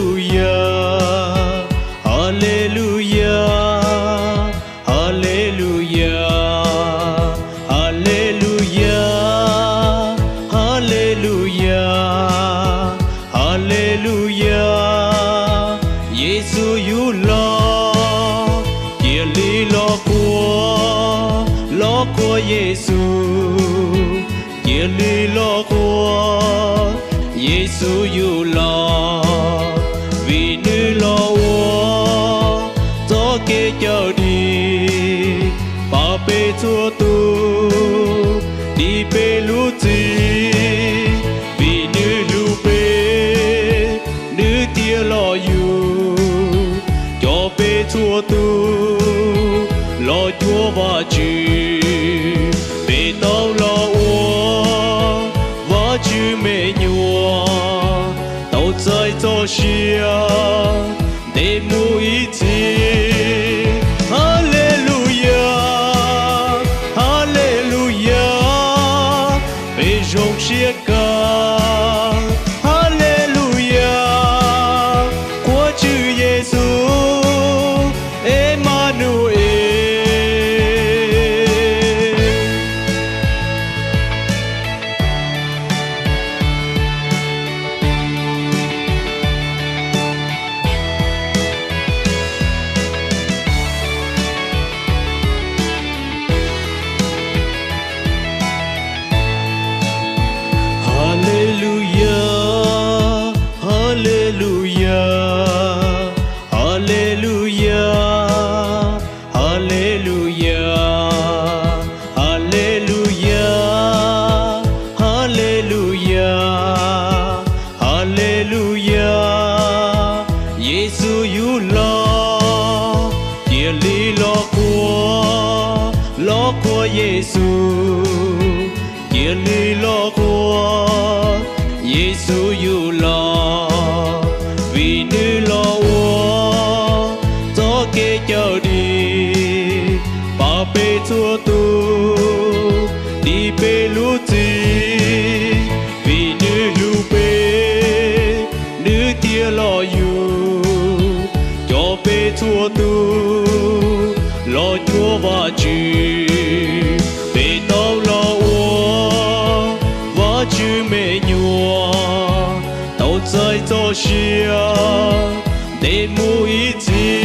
Hallelujah, Hallelujah, Hallelujah, Hallelujah, Hallelujah, Hallelujah. Giêsu you lo, kia li lo của Giêsu, kia li lo của Giêsu you lo, vì nữ lo wo, cho kê chờ đi, ba bê chua tu, đi bê lũ chi, vì nữ lũ bê, nữ tia lo you, cho bê chua tu, lo chúa và chư, bê tao lo wo, và chư mê nhua, tao chạy cho xia, để mu ý chí. Hallelujah, Hallelujah, bê rong xia ca. Hallelujah, của chư Giêsu, Emmanuel. Hallelujah, Hallelujah, Hallelujah, Hallelujah, Hallelujah, Hallelujah. Giêsu you lo, kia li lo của Giêsu, kia li lo của Giêsu you lo, vì nữ lo wo, cho kê chờ đi, ba bê chua tu, đi bê lũ chi, vì nữ lũ bê, nữ tia lo you, cho bê chua tu, lo chúa và chư, bê tao lo wo, và chư mê nhua, tao chạy cho xia, để mu ý chí.